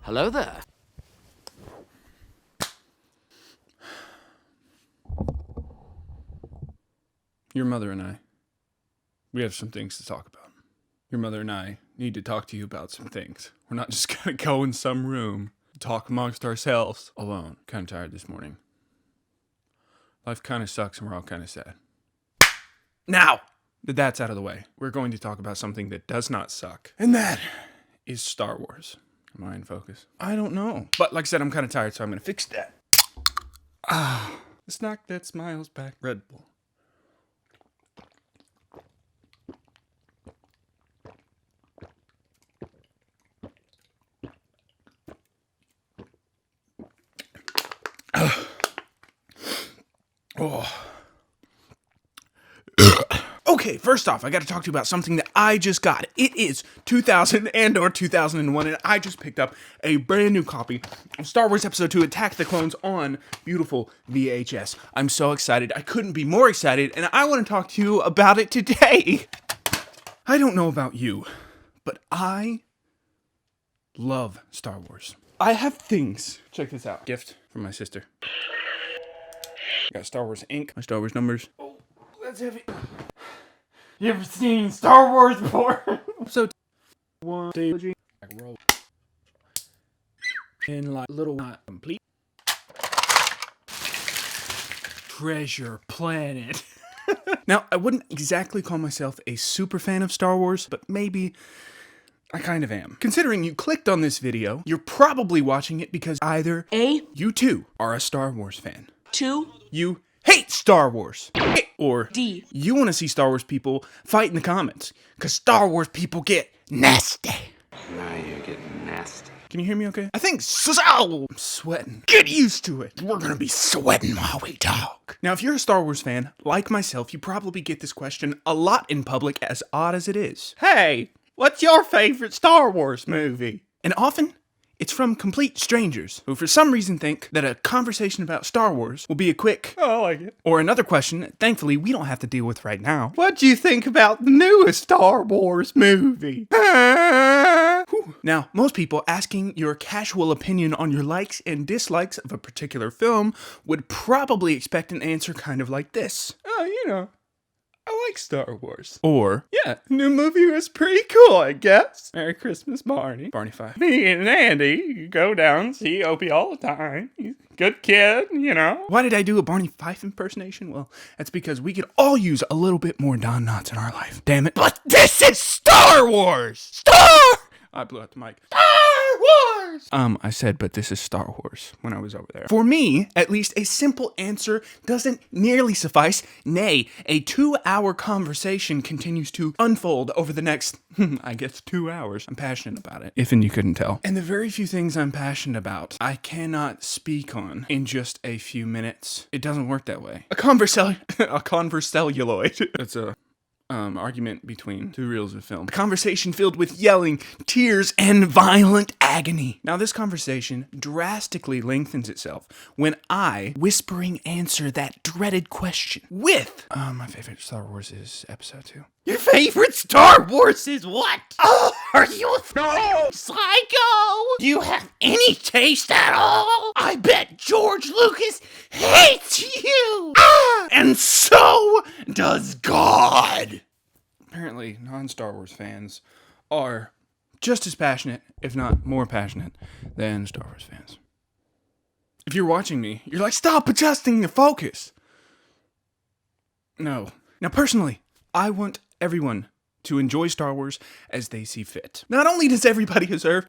Hello there. Your mother and I, we have some things to talk about. Your mother and I need to talk to you about some things. We're not just gonna go in some room, talk amongst ourselves alone. Kind of tired this morning. Life kind of sucks and we're all kind of sad. Now that that's out of the way, we're going to talk about something that does not suck. And that is Star Wars. Am I in focus? I don't know. But like I said, I'm kind of tired, so I'm going to fix that. The snack that smiles back. Red Bull. Okay, first off, I got to talk to you about something that I just got. It is 2000 or 2001, and I just picked up a brand new copy of Star Wars Episode 2 Attack of the Clones on beautiful VHS. I'm so excited. I couldn't be more excited, and I want to talk to you about it today. I don't know about you, but I love Star Wars. I have things. Check this out. Gift from my sister. Got Star Wars ink, my Star Wars numbers. Oh, that's heavy. You ever seen Star Wars before? So, one trilogy, roll in like little not complete. Treasure Planet. Now, I wouldn't exactly call myself a super fan of Star Wars, but maybe I kind of am. Considering you clicked on this video, you're probably watching it because either A, you too are a Star Wars fan, 2, you hate Star Wars, or D, you want to see Star Wars people fight in the comments, because Star Wars people get nasty. Now you're getting nasty. Can you hear me okay? I think so. I'm sweating. Get used to it. We're gonna be sweating while we talk. Now, if you're a Star Wars fan, like myself, you probably get this question a lot in public, as odd as it is. Hey, what's your favorite Star Wars movie? And often, it's from complete strangers who for some reason think that a conversation about Star Wars will be a quick, oh, I like it. Or another question that thankfully we don't have to deal with right now. What do you think about the newest Star Wars movie? Now, most people asking your casual opinion on your likes and dislikes of a particular film would probably expect an answer kind of like this. Oh, you know, I like Star Wars. Or, yeah, new movie was pretty cool, I guess. Merry Christmas, Barney. Barney 5. Me and Andy go down and see Opie all the time. He's a good kid, you know. Why did I do a Barney Fife impersonation? Well, that's because we could all use a little bit more Don Knotts in our life. Damn it. But this is Star Wars! I blew out the mic. Star Wars! I said, but this is Star Wars when I was over there. For me, at least, a simple answer doesn't nearly suffice. Nay, a 2-hour conversation continues to unfold over the next, I guess, 2 hours. I'm passionate about it, if you couldn't tell. And the very few things I'm passionate about, I cannot speak on in just a few minutes. It doesn't work that way. A converselluloid. That's a argument between two reels of film. A conversation filled with yelling, tears, and violent agony. Now, this conversation drastically lengthens itself when I whispering answer that dreaded question with, my favorite Star Wars is Episode 2. Your favorite Star Wars is what? Oh, are you a psycho? Do you have any taste at all? I bet George Lucas hates you. And so does God. Apparently, non-Star Wars fans are just as passionate, if not more passionate, than Star Wars fans. If you're watching me, you're like, stop adjusting the focus. No. Now, personally, I want everyone to enjoy Star Wars as they see fit. Not only does everybody deserve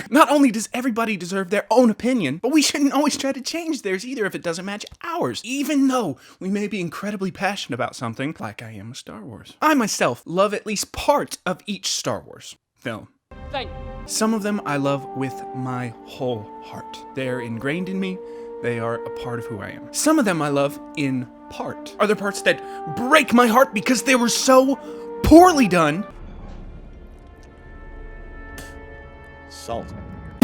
Not only does everybody deserve their own opinion, but we shouldn't always try to change theirs either if it doesn't match ours, even though we may be incredibly passionate about something like I am with Star Wars. I myself love at least part of each Star Wars film. Thank Some of them I love with my whole heart. They are ingrained in me. They are a part of who I am. Some of them I love in part. Are there parts that break my heart because they were so poorly done? Salt.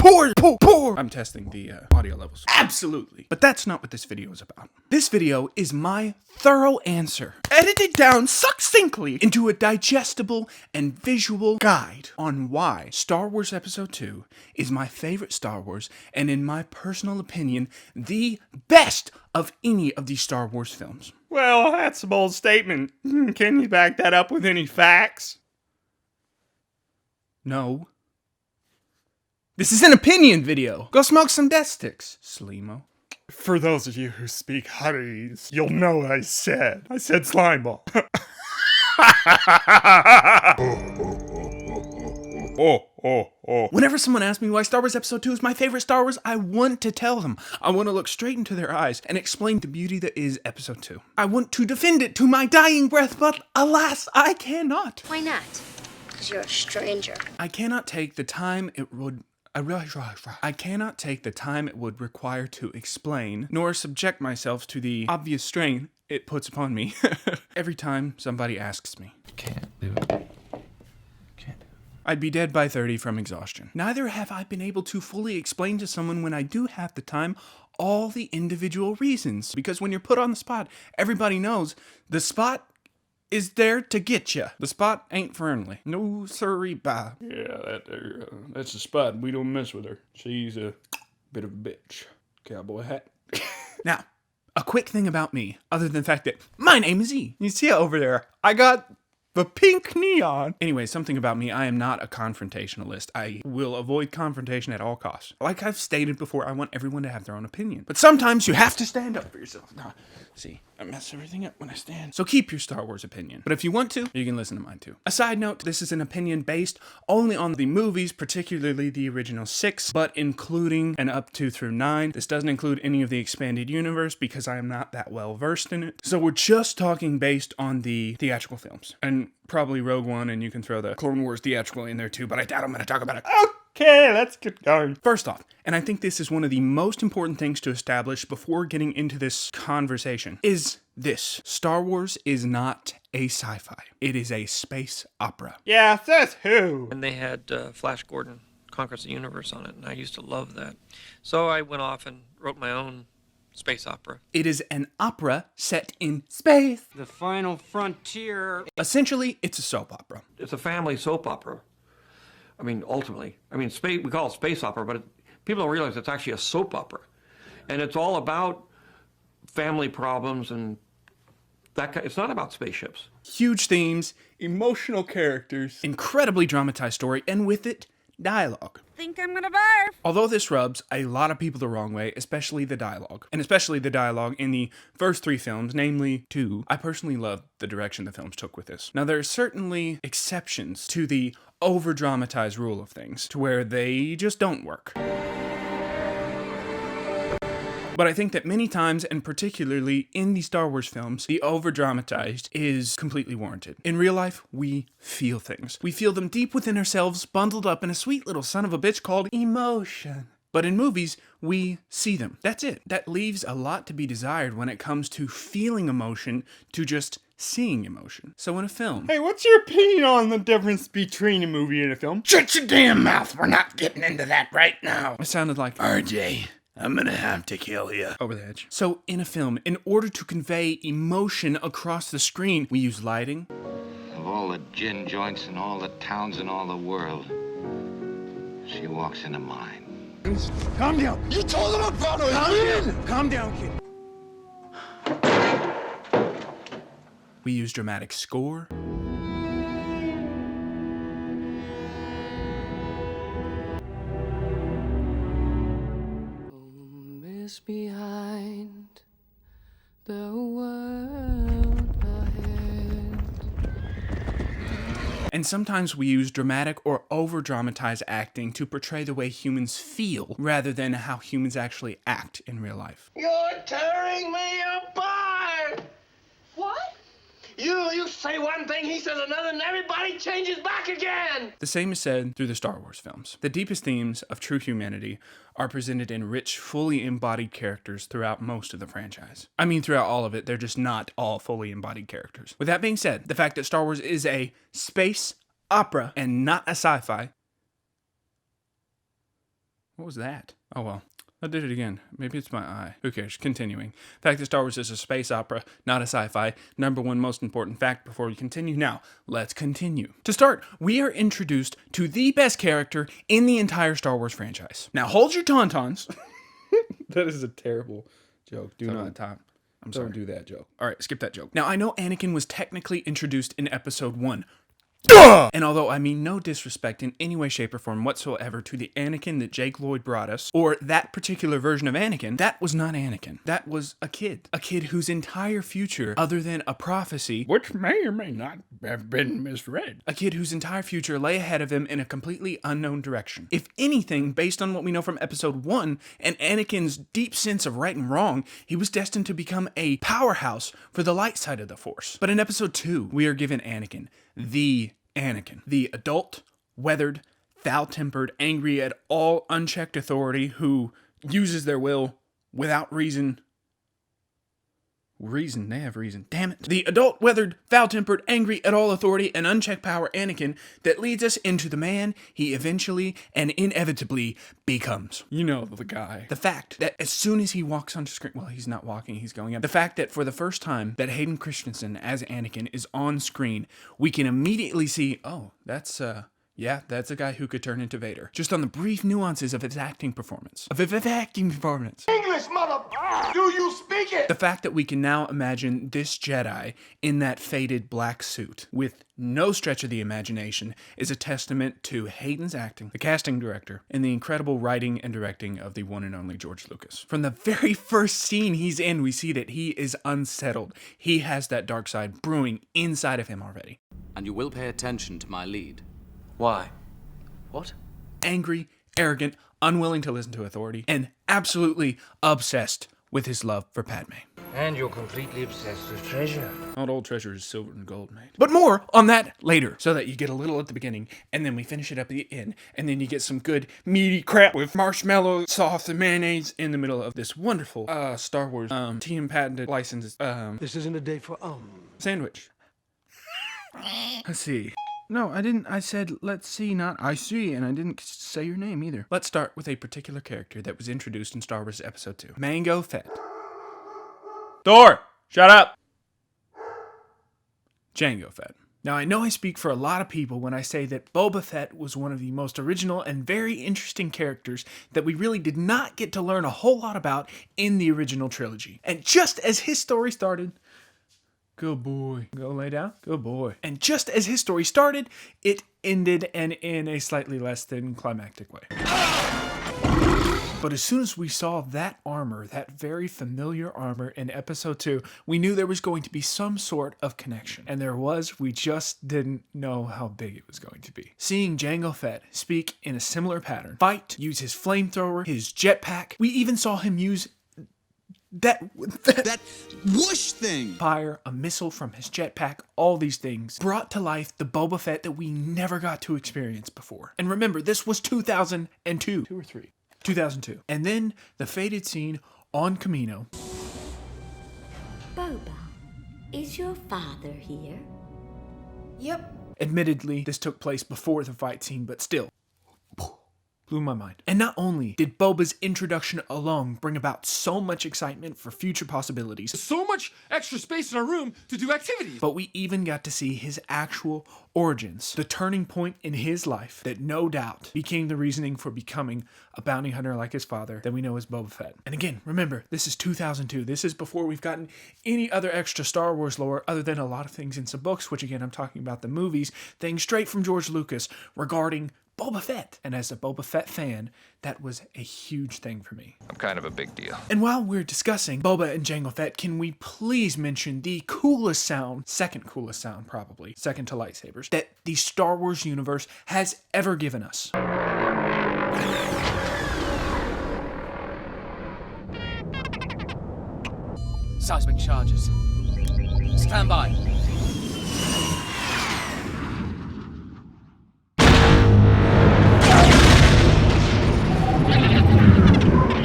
poor. I'm testing the audio levels. Absolutely. But that's not what this video is about. This video is my thorough answer, edited down succinctly into a digestible and visual guide on why Star Wars Episode 2 is my favorite Star Wars, and in my personal opinion, the best of any of these Star Wars films. Well, that's a bold statement. Can you back that up with any facts? No. This is an opinion video. Go smoke some death sticks, Sleemo. For those of you who speak Huttese, you'll know what I said. I said slimeball. Whenever someone asks me why Star Wars Episode 2 is my favorite Star Wars, I want to tell them. I want to look straight into their eyes and explain the beauty that is Episode 2. I want to defend it to my dying breath, but alas, I cannot. Why not? Because you're a stranger. I cannot take the time it would... I cannot take the time it would require to explain, nor subject myself to the obvious strain it puts upon me every time somebody asks me. Can't do it. I'd be dead by 30 from exhaustion. Neither have I been able to fully explain to someone when I do have the time all the individual reasons. Because when you're put on the spot, everybody knows the spot is there to get you. The spot ain't friendly. No siree, bye. Yeah, that's the spot. We don't mess with her. She's a bit of a bitch. Cowboy hat. Now, a quick thing about me, other than the fact that my name is E. You see it over there. I got the pink neon. Anyway, something about me, I am not a confrontationalist. I will avoid confrontation at all costs. Like I've stated before, I want everyone to have their own opinion. But sometimes you have to stand up for yourself. Nah, see, I mess everything up when I stand. So keep your Star Wars opinion. But if you want to, you can listen to mine too. A side note, this is an opinion based only on the movies, particularly the original 6, but including and up to through 9. This doesn't include any of the expanded universe because I am not that well versed in it. So we're just talking based on the theatrical films. And probably Rogue One, and you can throw the Clone Wars theatrical in there too, but I doubt I'm going to talk about it. Okay, let's get going. First off, and I think this is one of the most important things to establish before getting into this conversation, is this. Star Wars is not a sci-fi. It is a space opera. Yeah, says who? And they had Flash Gordon Conquers the Universe on it, and I used to love that. So I went off and wrote my own space opera. It is an opera set in space. The final frontier. Essentially, it's a soap opera. It's a family soap opera. I mean, ultimately. I mean, we call it space opera, but people don't realize it's actually a soap opera. And it's all about family problems and that kind. It's not about spaceships. Huge themes, emotional characters, incredibly dramatized story, and with it, dialogue. Think I'm gonna barf. Although this rubs a lot of people the wrong way, especially the dialogue. And especially the dialogue in the first 3 films, namely 2, I personally love the direction the films took with this. Now there are certainly exceptions to the over-dramatized rule of things, to where they just don't work. But I think that many times, and particularly in the Star Wars films, the over-dramatized is completely warranted. In real life, we feel things. We feel them deep within ourselves, bundled up in a sweet little son of a bitch called emotion. But in movies, we see them. That's it. That leaves a lot to be desired when it comes to feeling emotion to just seeing emotion. So in a film... Hey, what's your opinion on the difference between a movie and a film? Shut your damn mouth. We're not getting into that right now. It sounded like... RJ, I'm gonna have to kill you. Over the edge. So in a film, in order to convey emotion across the screen, we use lighting. Of all the gin joints in all the towns in all the world, she walks into mine. Calm down. You told him I'm following him. Calm down, kid. We use dramatic score. Miss behind the world ahead. And sometimes we use dramatic or over-dramatized acting to portray the way humans feel, rather than how humans actually act in real life. You're tearing me apart! What? You say one thing, he says another, and everybody changes back again! The same is said through the Star Wars films. The deepest themes of true humanity are presented in rich, fully embodied characters throughout most of the franchise. I mean, throughout all of it, they're just not all fully embodied characters. With that being said, the fact that Star Wars is a space opera and not a sci-fi What was that? Oh well. I did it again. Maybe it's my eye. Who cares? Continuing. The fact that Star Wars is a space opera, not a sci-fi. Number one most important fact before we continue. Now, let's continue. To start, we are introduced to the best character in the entire Star Wars franchise. Now, hold your tauntauns. That is a terrible joke. Do not top. Don't do that joke. All right, skip that joke. Now, I know Anakin was technically introduced in Episode 1. And although I mean no disrespect in any way, shape, or form whatsoever to the Anakin that Jake Lloyd brought us, or that particular version of Anakin, that was not Anakin. That was a kid. A kid whose entire future, other than a prophecy, which may or may not have been misread, a kid whose entire future lay ahead of him in a completely unknown direction. If anything, based on what we know from Episode 1 and Anakin's deep sense of right and wrong, he was destined to become a powerhouse for the light side of the Force. But in Episode 2, we are given Anakin, the adult, weathered, foul-tempered, angry at all unchecked authority who uses their will without reason. They have reason. Damn it. The adult, weathered, foul-tempered, angry at all authority and unchecked power Anakin that leads us into the man he eventually and inevitably becomes. You know the guy. The fact that as soon as he walks onto screen, well, he's not walking, he's going up. The fact that for the first time that Hayden Christensen as Anakin is on screen, we can immediately see, oh, that's a guy who could turn into Vader. Just on the brief nuances of his acting performance. English, mother! Do you speak it? The fact that we can now imagine this Jedi in that faded black suit with no stretch of the imagination is a testament to Hayden's acting, the casting director, and the incredible writing and directing of the one and only George Lucas. From the very first scene he's in, we see that he is unsettled. He has that dark side brewing inside of him already. And you will pay attention to my lead. Why? What? Angry, arrogant, unwilling to listen to authority, and absolutely obsessed with his love for Padme. And you're completely obsessed with treasure. Not all treasure is silver and gold, mate. But more on that later, so that you get a little at the beginning, and then we finish it up at the end, and then you get some good meaty crap with marshmallow sauce and mayonnaise in the middle of this wonderful Star Wars TM patented licensed This isn't a day for sandwich. Let's see. No, I didn't. I said, let's see, not I see, and I didn't say your name either. Let's start with a particular character that was introduced in Star Wars Episode 2. Mango Fett. Thor! Shut up! Jango Fett. Now, I know I speak for a lot of people when I say that Boba Fett was one of the most original and very interesting characters that we really did not get to learn a whole lot about in the original trilogy. And just as his story started... Good boy. Go lay down. Good boy. And just as his story started, it ended, and in a slightly less than climactic way. But as soon as we saw that armor, that very familiar armor in Episode 2, we knew there was going to be some sort of connection. And there was, we just didn't know how big it was going to be. Seeing Jango Fett speak in a similar pattern, fight, use his flamethrower, his jetpack, we even saw him use that whoosh thing. Fire a missile from his jetpack, all these things brought to life the Boba Fett that we never got to experience before. And remember, this was 2002. 2 or 3? 2002. And then the faded scene on Kamino. Boba, is your father here? Yep. Admittedly, this took place before the fight scene, but still. Blew my mind. And not only did Boba's introduction alone bring about so much excitement for future possibilities, so much extra space in our room to do activities, but we even got to see his actual origins, the turning point in his life that no doubt became the reasoning for becoming a bounty hunter like his father that we know as Boba Fett. And again, remember, this is 2002. This is before we've gotten any other extra Star Wars lore other than a lot of things in some books, which again, I'm talking about the movies, things straight from George Lucas regarding Boba Fett. And as a Boba Fett fan, that was a huge thing for me. I'm kind of a big deal. And while we're discussing Boba and Jango Fett, can we please mention the coolest sound, second coolest sound probably, second to lightsabers, that the Star Wars universe has ever given us. Seismic charges. Stand by.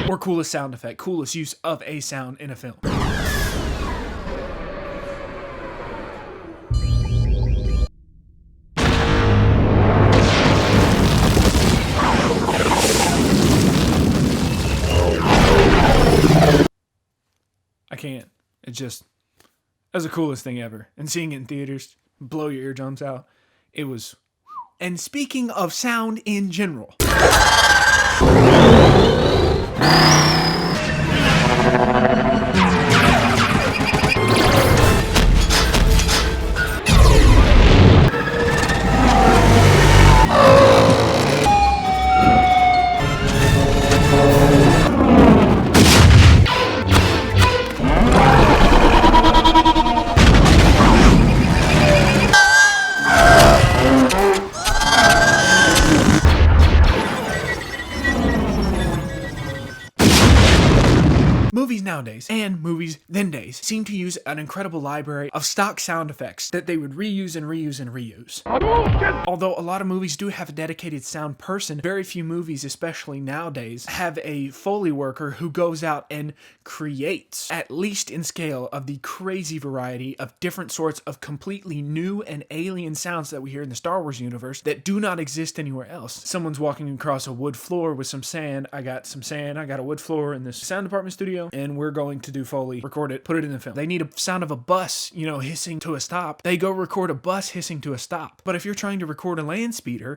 Or coolest sound effect, coolest use of a sound in a film. can't. It was the coolest thing ever. And seeing it in theaters, blow your eardrums out, it was... And speaking of sound in general... Movies nowadays, and movies then days, seem to use an incredible library of stock sound effects that they would reuse and reuse and reuse. Although a lot of movies do have a dedicated sound person, very few movies, especially nowadays, have a Foley worker who goes out and creates, at least in scale, of the crazy variety of different sorts of completely new and alien sounds that we hear in the Star Wars universe that do not exist anywhere else. Someone's walking across a wood floor with some sand. I got some sand, I got a wood floor in this sound department studio, and we're going to do Foley, record it, put it in the film. They need a sound of a bus, hissing to a stop. They go record a bus hissing to a stop. But if you're trying to record a land speeder,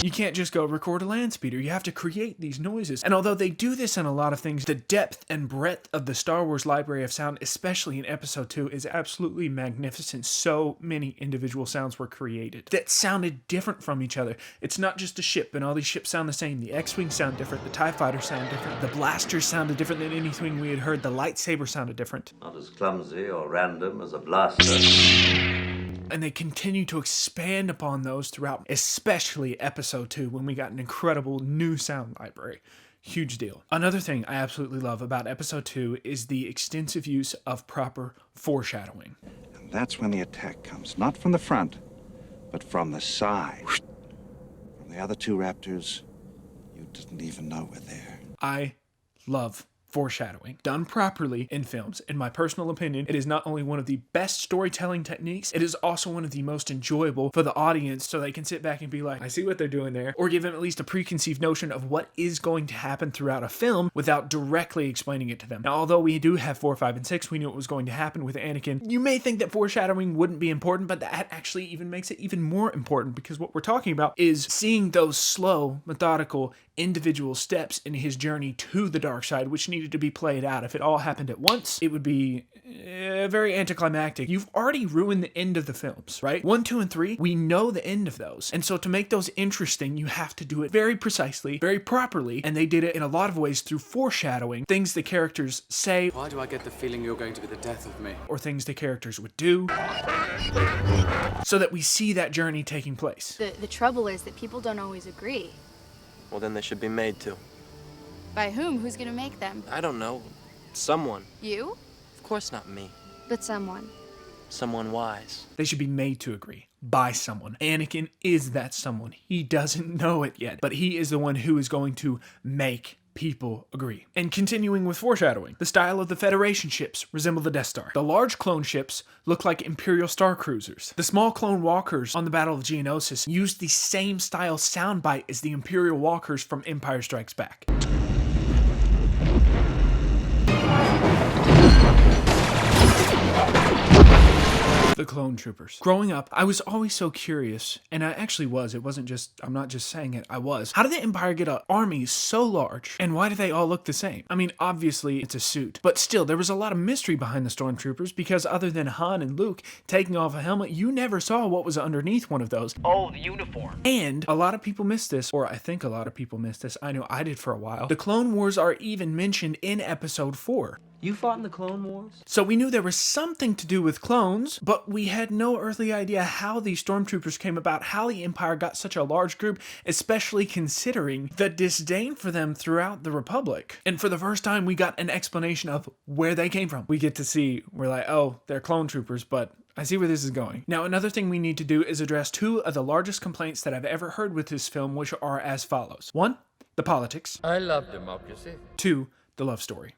you can't just go record a land speeder. You have to create these noises. And although they do this in a lot of things, the depth and breadth of the Star Wars library of sound, especially in Episode 2, is absolutely magnificent. So many individual sounds were created that sounded different from each other. It's not just a ship, and all these ships sound the same. The X-Wing sound different, the TIE Fighters sound different, the blasters sounded different than anything we had heard, the lightsaber sounded different. Not as clumsy or random as a blaster. And they continue to expand upon those throughout, especially Episode 2, when we got an incredible new sound library. Huge deal. Another thing I absolutely love about Episode 2 is the extensive use of proper foreshadowing. And that's when the attack comes, not from the front, but from the side. From the other two Raptors, you didn't even know were there. I love foreshadowing. Done properly in films, in my personal opinion, it is not only one of the best storytelling techniques, it is also one of the most enjoyable for the audience, so they can sit back and be like, I see what they're doing there, or give them at least a preconceived notion of what is going to happen throughout a film without directly explaining it to them. Now, although we do have 4, 5, and 6, we knew what was going to happen with Anakin. You may think that foreshadowing wouldn't be important, but that actually even makes it even more important, because what we're talking about is seeing those slow, methodical, individual steps in his journey to the dark side, which needed to be played out. If it all happened at once, it would be very anticlimactic. You've already ruined the end of the films, right? 1, 2, and 3, we know the end of those. And so to make those interesting, you have to do it very precisely, very properly, and they did it in a lot of ways through foreshadowing, things the characters say. Why do I get the feeling you're going to be the death of me? Or things the characters would do, so that we see that journey taking place. The trouble is that people don't always agree. Well, then they should be made to. By whom? Who's gonna make them? I don't know. Someone. You? Of course not me. But someone. Someone wise. They should be made to agree by someone. Anakin is that someone. He doesn't know it yet, but he is the one who is going to make people agree. And continuing with foreshadowing, the style of the Federation ships resemble the Death Star. The large clone ships look like Imperial Star Cruisers. The small clone walkers on the Battle of Geonosis used the same style soundbite as the Imperial walkers from Empire Strikes Back. The clone troopers. Growing up, I was always so curious, and I actually was. It wasn't just, I'm not just saying it, I was. How did the Empire get an army so large, and why do they all look the same? I mean, obviously, it's a suit, but still, there was a lot of mystery behind the stormtroopers, because other than Han and Luke taking off a helmet, you never saw what was underneath one of those. Oh, the uniform. And a lot of people missed this, or I think a lot of people missed this. I know I did for a while. The Clone Wars are even mentioned in Episode 4. You fought in the Clone Wars? So we knew there was something to do with clones, but we had no earthly idea how these stormtroopers came about, how the Empire got such a large group, especially considering the disdain for them throughout the Republic. And for the first time, we got an explanation of where they came from. We get to see, we're like, oh, they're clone troopers, but I see where this is going. Now, another thing we need to do is address 2 of the largest complaints that I've ever heard with this film, which are as follows. 1, the politics. I love democracy. 2, the love story.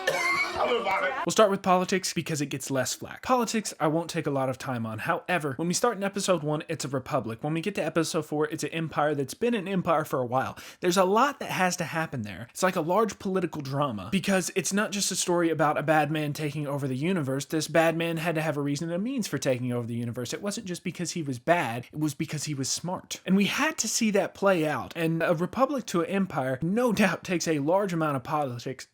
Tell me about it. We'll start with politics because it gets less flack. Politics, I won't take a lot of time on. However, when we start in episode 1, it's a republic. When we get to episode 4, it's an empire that's been an empire for a while. There's a lot that has to happen there. It's like a large political drama because it's not just a story about a bad man taking over the universe. This bad man had to have a reason and a means for taking over the universe. It wasn't just because he was bad, it was because he was smart. And we had to see that play out. And a republic to an empire no doubt takes a large amount of politics,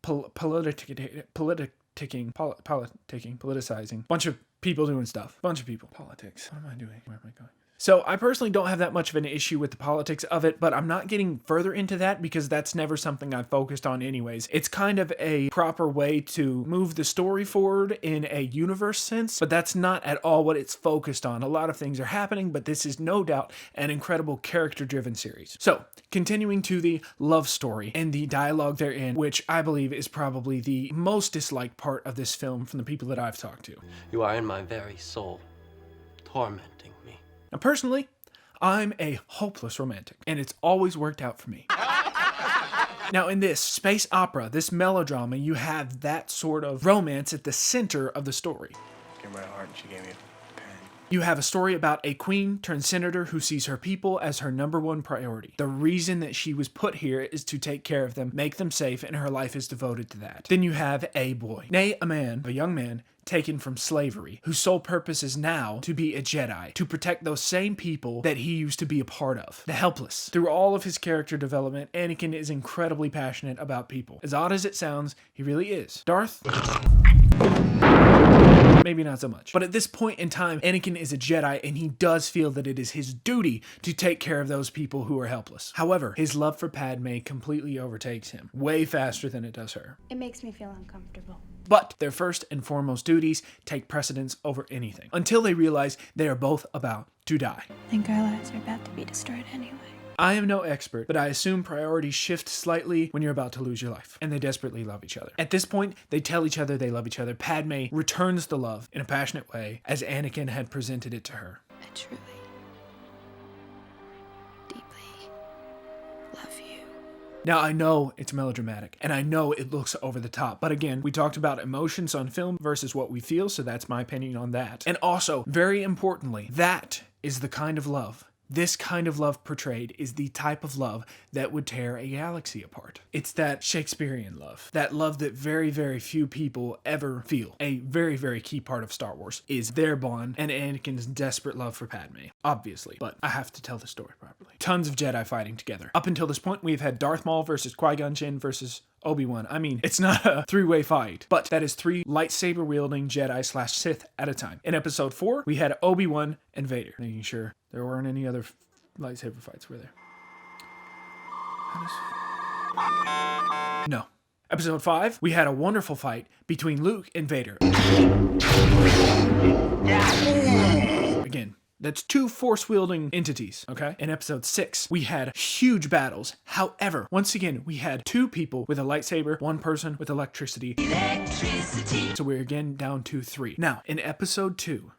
politicizing. Bunch of people doing stuff. Bunch of people. Politics. What am I doing? Where am I going? So I personally don't have that much of an issue with the politics of it, but I'm not getting further into that because that's never something I've focused on anyways. It's kind of a proper way to move the story forward in a universe sense, but that's not at all what it's focused on. A lot of things are happening, but this is no doubt an incredible character-driven series. So, continuing to the love story and the dialogue therein, which I believe is probably the most disliked part of this film from the people that I've talked to. You are in my very soul, tormenting me. Now, personally, I'm a hopeless romantic, and it's always worked out for me. Now, in this space opera, this melodrama, you have that sort of romance at the center of the story. Give her my heart, and she gave me a pen. You have a story about a queen turned senator who sees her people as her #1 priority. The reason that she was put here is to take care of them, make them safe, and her life is devoted to that. Then you have a boy, nay, a man, a young man, taken from slavery, whose sole purpose is now to be a Jedi, to protect those same people that he used to be a part of, the helpless. Through all of his character development, Anakin is incredibly passionate about people. As odd as it sounds, he really is. Darth? Maybe not so much. But at this point in time, Anakin is a Jedi, and he does feel that it is his duty to take care of those people who are helpless. However, his love for Padme completely overtakes him, way faster than it does her. It makes me feel uncomfortable. But their first and foremost duties take precedence over anything, until they realize they are both about to die. I think our lives are about to be destroyed anyway. I am no expert, but I assume priorities shift slightly when you're about to lose your life, and they desperately love each other. At this point, they tell each other they love each other. Padme returns the love in a passionate way, as Anakin had presented it to her. I truly, deeply love you. Now, I know it's melodramatic, and I know it looks over the top, but again, we talked about emotions on film versus what we feel, so that's my opinion on that. And also, very importantly, that is the kind of love. This kind of love portrayed is the type of love that would tear a galaxy apart. It's that Shakespearean love. That love that very, very few people ever feel. A very, very key part of Star Wars is their bond and Anakin's desperate love for Padme. Obviously, but I have to tell the story properly. Tons of Jedi fighting together. Up until this point, we've had Darth Maul versus Qui-Gon Jinn versus Obi-Wan. I mean, it's not a three-way fight, but that is 3 lightsaber-wielding Jedi/Sith at a time. In episode 4, we had Obi-Wan and Vader. Making sure there weren't any other lightsaber fights, were there? No. Episode 5, we had a wonderful fight between Luke and Vader. Again, that's 2 force-wielding entities, okay? In episode 6, we had huge battles. However, once again, we had 2 people with a lightsaber, 1 person with electricity. So we're again down to 3. Now, in episode 2...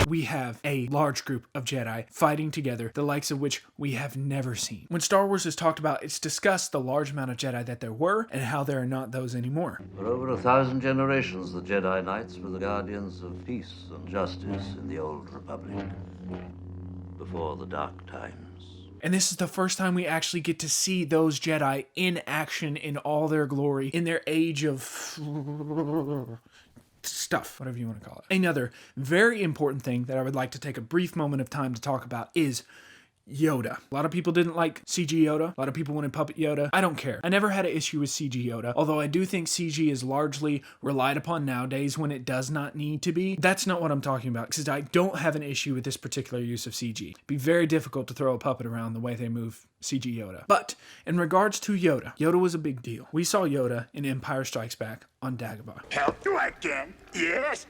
we have a large group of Jedi fighting together, the likes of which we have never seen. When Star Wars is talked about, it's discussed the large amount of Jedi that there were and how there are not those anymore. For over 1,000 generations, the Jedi Knights were the guardians of peace and justice in the Old Republic, before the Dark Times. And this is the first time we actually get to see those Jedi in action in all their glory, in their age of... stuff, whatever you want to call it. Another very important thing that I would like to take a brief moment of time to talk about is Yoda. A lot of people didn't like CG Yoda. A lot of people wanted puppet Yoda. I don't care. I never had an issue with CG Yoda, although I do think CG is largely relied upon nowadays when it does not need to be. That's not what I'm talking about, because I don't have an issue with this particular use of CG. It'd be very difficult to throw a puppet around the way they move CG Yoda. But in regards to Yoda, Yoda was a big deal. We saw Yoda in Empire Strikes Back on Dagobah. Help you again? Yes.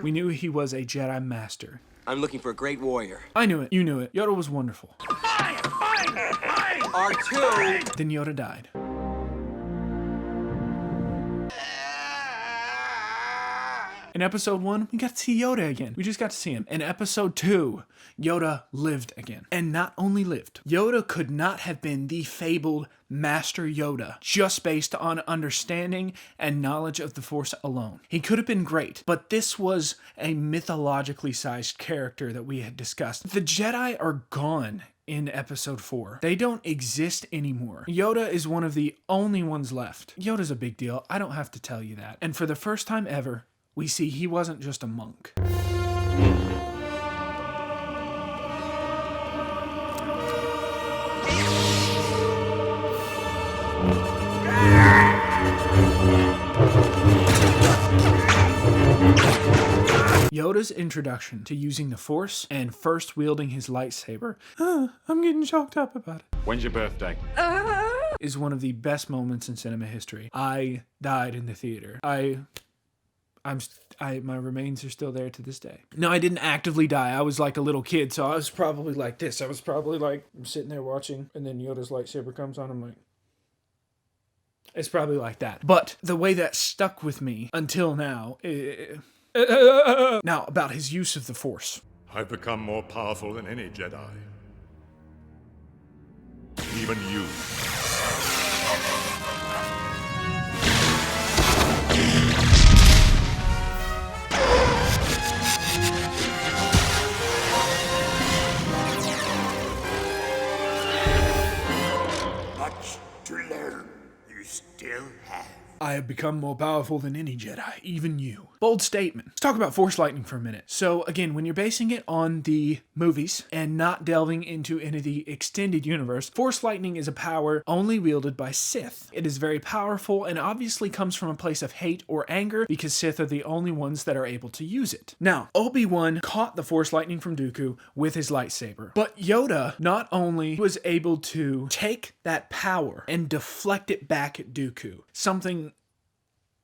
We knew he was a Jedi Master. I'm looking for a great warrior. I knew it. You knew it. Yoda was wonderful. R2! Then Yoda died. In episode 1, we got to see Yoda again. We just got to see him. In episode 2, Yoda lived again. And not only lived, Yoda could not have been the fabled Master Yoda just based on understanding and knowledge of the Force alone. He could have been great, but this was a mythologically sized character that we had discussed. The Jedi are gone in episode 4. They don't exist anymore. Yoda is one of the only ones left. Yoda's a big deal. I don't have to tell you that. And for the first time ever, we see he wasn't just a monk. Yoda's introduction to using the Force and first wielding his lightsaber, I'm getting choked up about it. When's your birthday? Is one of the best moments in cinema history. I died in the theater. My remains are still there to this day. No, I didn't actively die. I was like a little kid, so I was probably like this. I was probably like sitting there watching, and then Yoda's lightsaber comes on. I'm like, it's probably like that. But the way that stuck with me until now. Now, about his use of the Force. I've become more powerful than any Jedi. Even you. Much to learn. You still have. I have become more powerful than any Jedi, even you. Bold statement. Let's talk about Force lightning for a minute. So again, when you're basing it on the movies and not delving into any of the extended universe, Force lightning is a power only wielded by Sith. It is very powerful and obviously comes from a place of hate or anger because Sith are the only ones that are able to use it. Now, Obi-Wan caught the Force lightning from Dooku with his lightsaber, but Yoda not only was able to take that power and deflect it back at Dooku, something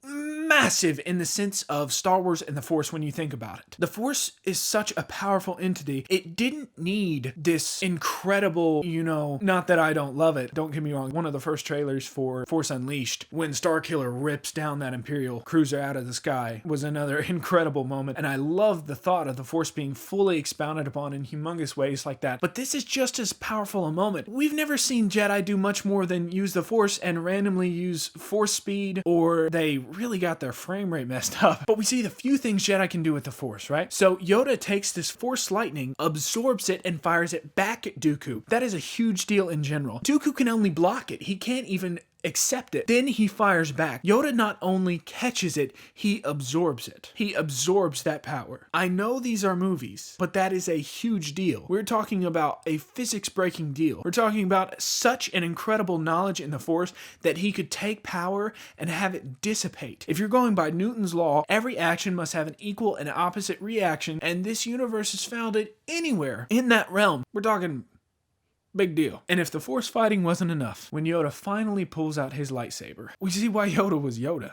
massive in the sense of Star Wars and the Force when you think about it. The Force is such a powerful entity. It didn't need this incredible, not that I don't love it, don't get me wrong. One of the first trailers for Force Unleashed, when Starkiller rips down that Imperial cruiser out of the sky, was another incredible moment. And I love the thought of the Force being fully expounded upon in humongous ways like that. But this is just as powerful a moment. We've never seen Jedi do much more than use the Force and randomly use Force speed, or they really got their frame rate messed up. But we see the few things Jedi can do with the Force, right? So Yoda takes this Force lightning, absorbs it, and fires it back at Dooku. That is a huge deal in general. Dooku can only block it. He can't even accept it. Then he fires back. Yoda not only catches it, he absorbs it. He absorbs that power. I know these are movies, but that is a huge deal. We're talking about a physics-breaking deal. We're talking about such an incredible knowledge in the Force that he could take power and have it dissipate. If you're going by Newton's law, every action must have an equal and opposite reaction, and this universe is founded anywhere in that realm. We're talking big deal. And if the Force fighting wasn't enough, when Yoda finally pulls out his lightsaber, we see why Yoda was Yoda.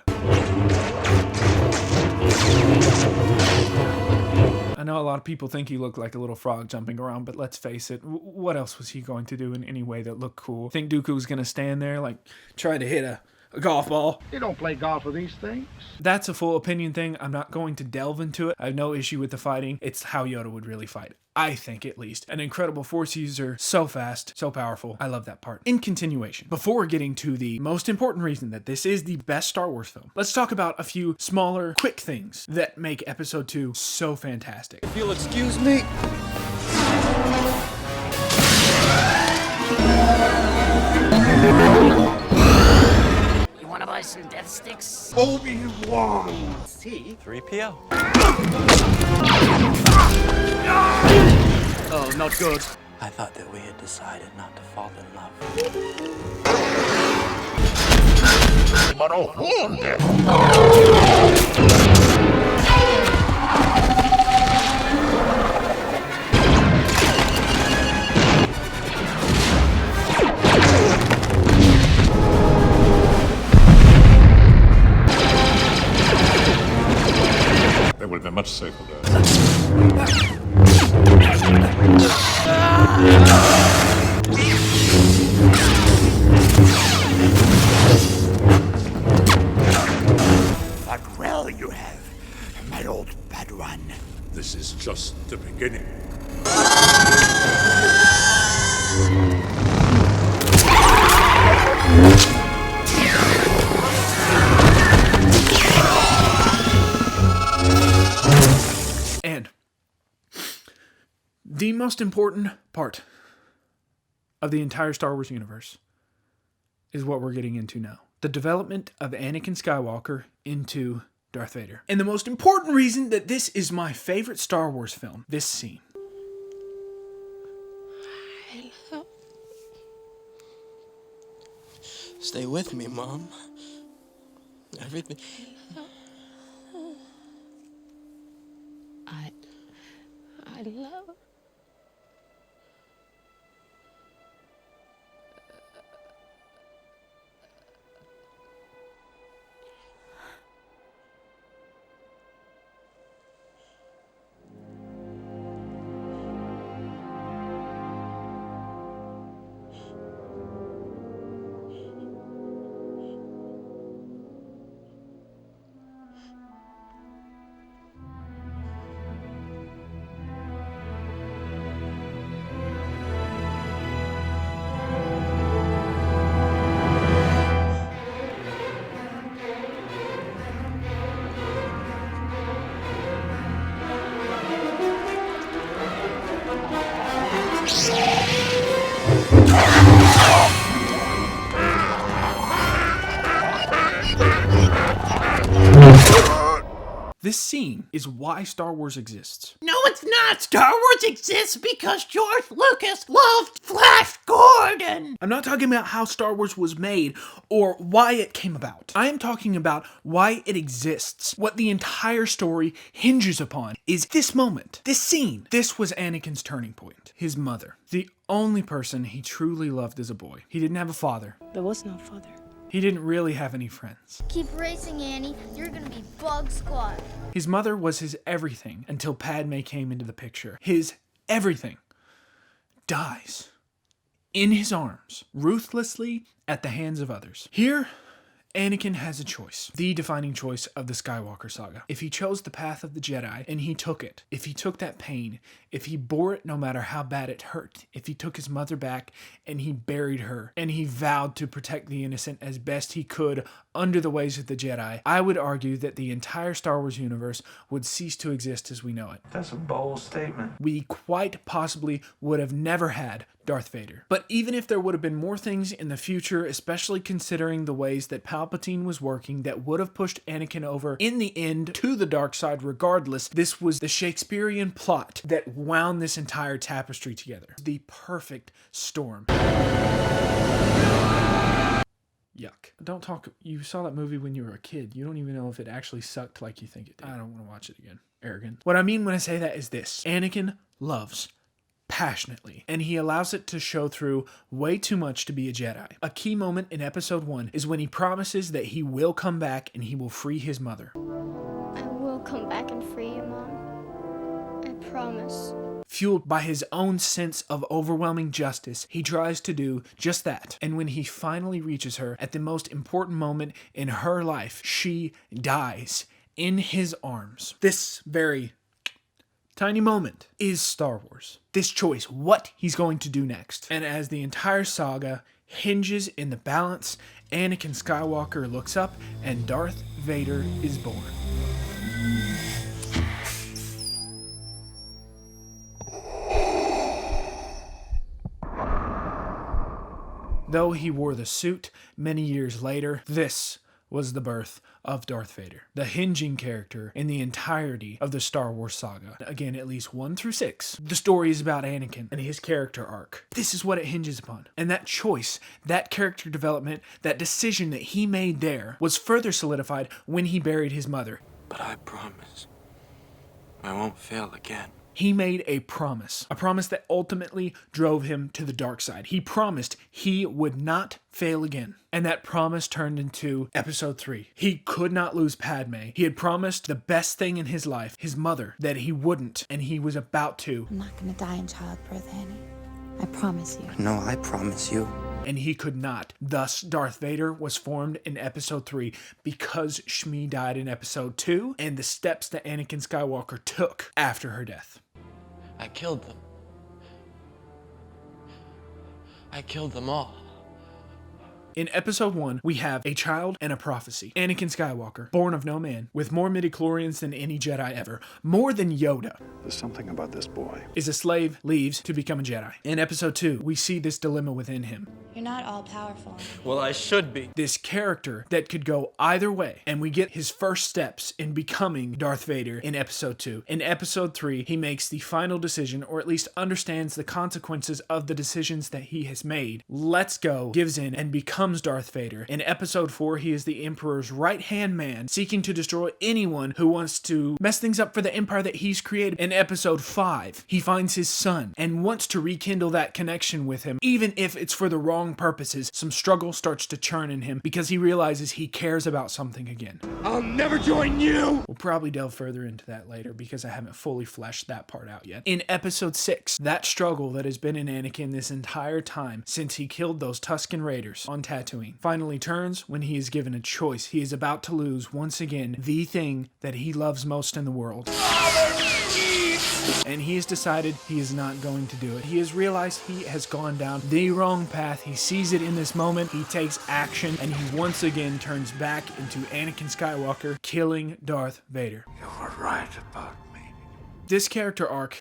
I know a lot of people think he looked like a little frog jumping around, but let's face it, what else was he going to do in any way that looked cool? Think Dooku was going to stand there, like, try to hit a golf ball? You don't play golf with these things. That's a full opinion thing. I'm not going to delve into it. I have no issue with the fighting. It's how Yoda would really fight. I think, at least. An incredible Force user, so fast, so powerful. I love that part. In continuation, before getting to the most important reason that this is the best Star Wars film, let's talk about a few smaller, quick things that make Episode 2 so fantastic. If you'll excuse me. You wanna buy some death sticks? Obi-Wan! See? 3PO. Oh, not good. I thought that we had decided not to fall in love. They would have been much safer there. But well you have. And the most important part of the entire Star Wars universe is what we're getting into now. The development of Anakin Skywalker into Darth Vader. And the most important reason that this is my favorite Star Wars film, this scene. Stay with me, Mom. Everything. I love. This scene is why Star Wars exists. No, it's not. Star Wars exists because George Lucas loved Flash Gordon. I'm not talking about how Star Wars was made or why it came about. I am talking about why it exists. What the entire story hinges upon is this moment, this scene. This was Anakin's turning point. His mother, the only person he truly loved as a boy. He didn't have a father. There was no father. He didn't really have any friends. Keep racing, Annie. You're gonna be Bug Squad. His mother was his everything until Padme came into the picture. His everything dies in his arms, ruthlessly at the hands of others. Here, Anakin has a choice, the defining choice of the Skywalker saga. If he chose the path of the Jedi and he took it, if he took that pain, if he bore it no matter how bad it hurt, if he took his mother back and he buried her and he vowed to protect the innocent as best he could under the ways of the Jedi, I would argue that the entire Star Wars universe would cease to exist as we know it. That's a bold statement. We quite possibly would have never had Darth Vader. But even if there would have been more things in the future, especially considering the ways that Palpatine was working that would have pushed Anakin over in the end to the dark side regardless, this was the Shakespearean plot that wound this entire tapestry together. The perfect storm. Yuck. Don't talk. You saw that movie when you were a kid. You don't even know if it actually sucked like you think it did. I don't want to watch it again. Arrogant. What I mean when I say that is this. Anakin loves passionately, and he allows it to show through way too much to be a Jedi. A key moment in episode 1 is when he promises that he will come back and he will free his mother. I will come back and free you, Mom. I promise. Fueled by his own sense of overwhelming justice, he tries to do just that. And when he finally reaches her at the most important moment in her life, she dies in his arms. This very tiny moment is Star Wars. This choice, what he's going to do next. And as the entire saga hinges in the balance, Anakin Skywalker looks up and Darth Vader is born. Though he wore the suit many years later, this was the birth of Darth Vader, the hinging character in the entirety of the Star Wars saga. Again, at least 1 through 6. The story is about Anakin and his character arc. This is what it hinges upon. And that choice, that character development, that decision that he made there was further solidified when he buried his mother. But I promise I won't fail again. He made a promise that ultimately drove him to the dark side. He promised he would not fail again. And that promise turned into episode 3. He could not lose Padme. He had promised the best thing in his life, his mother, that he wouldn't, and he was about to. I'm not gonna die in childbirth, Annie. I promise you. No, I promise you. And he could not. Thus, Darth Vader was formed in episode 3 because Shmi died in episode 2 and the steps that Anakin Skywalker took after her death. I killed them. I killed them all. In episode 1, we have a child and a prophecy. Anakin Skywalker, born of no man, with more midichlorians than any Jedi ever, more than Yoda. There's something about this boy. Is a slave, leaves to become a Jedi. In episode 2, we see this dilemma within him. You're not all powerful. Well, I should be. This character that could go either way, and we get his first steps in becoming Darth Vader in episode 2. In episode 3, he makes the final decision, or at least understands the consequences of the decisions that he has made, lets go, gives in, and becomes Darth Vader. In episode 4, he is the Emperor's right-hand man, seeking to destroy anyone who wants to mess things up for the Empire that he's created. In episode 5, he finds his son and wants to rekindle that connection with him, even if it's for the wrong purposes. Some struggle starts to churn in him because he realizes he cares about something again. I'll never join you! We'll probably delve further into that later because I haven't fully fleshed that part out yet. In episode 6, that struggle that has been in Anakin this entire time since he killed those Tusken Raiders on Tatooine finally turns when he is given a choice. He is about to lose once again the thing that he loves most in the world. And he has decided he is not going to do it. He has realized he has gone down the wrong path. He sees it in this moment. He takes action, and he once again turns back into Anakin Skywalker, killing Darth Vader. You were right about me. This character arc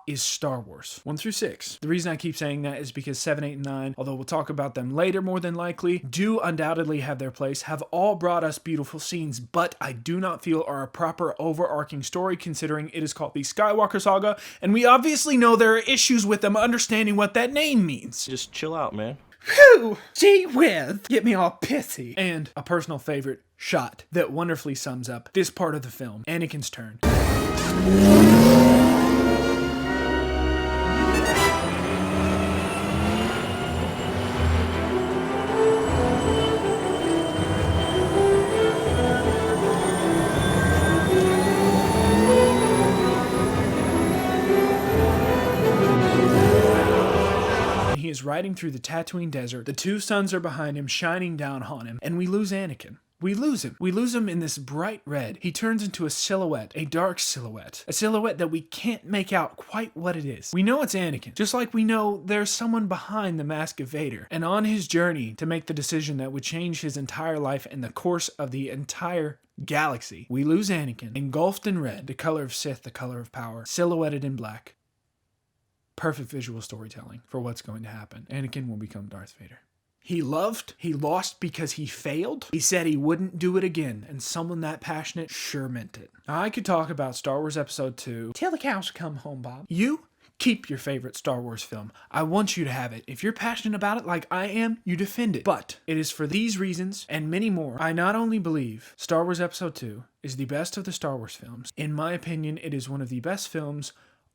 is Star Wars 1 through 6. The reason I keep saying that is because 7, 8, and 9, although we'll talk about them later more than likely, do undoubtedly have their place, have all brought us beautiful scenes, but I do not feel are a proper overarching story considering it is called the Skywalker Saga, and we obviously know there are issues with them understanding what that name means. Just chill out, man. Whew! Gee whiz! Get me all pissy. And a personal favorite shot that wonderfully sums up this part of the film. Anakin's turn. He is riding through the Tatooine desert. The two suns are behind him, shining down on him, and we lose Anakin. We lose him. We lose him in this bright red. He turns into a silhouette, a dark silhouette, a silhouette that we can't make out quite what it is. We know it's Anakin, just like we know there's someone behind the mask of Vader. And on his journey to make the decision that would change his entire life and the course of the entire galaxy, we lose Anakin, engulfed in red, the color of Sith, the color of power, silhouetted in black. Perfect visual storytelling for what's going to happen. Anakin will become Darth Vader. He loved, he lost because he failed. He said he wouldn't do it again, and someone that passionate sure meant it. Now, I could talk about Star Wars Episode 2 till the cows come home, Bob. You keep your favorite Star Wars film. I want you to have it. If you're passionate about it like I am, you defend it. But it is for these reasons and many more. I not only believe Star Wars Episode 2 is the best of the Star Wars films. In my opinion, it is one of the best films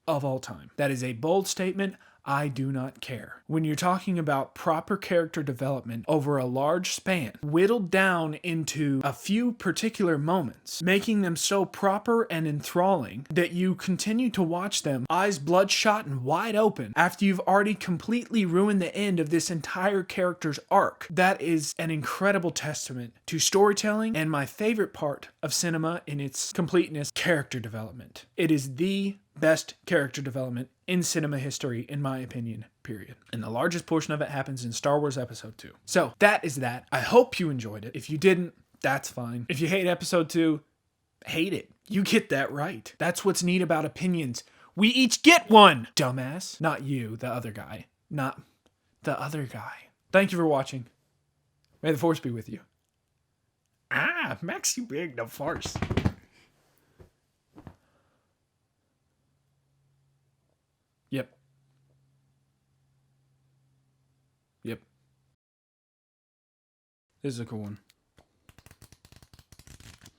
of all time. That is a bold statement. I do not care. When you're talking about proper character development over a large span, whittled down into a few particular moments, making them so proper and enthralling that you continue to watch them, eyes bloodshot and wide open, after you've already completely ruined the end of this entire character's arc. That is an incredible testament to storytelling and my favorite part of cinema in its completeness, character development. It is the best character development in cinema history, in my opinion, period. And the largest portion of it happens in Star Wars Episode 2. So, that is that. I hope you enjoyed it. If you didn't, that's fine. If you hate Episode 2, hate it. You get that right. That's what's neat about opinions. We each get one, dumbass. Not you, the other guy. Not the other guy. Thank you for watching. May the Force be with you. Maxi Big, the Force. Yep. This is a cool one.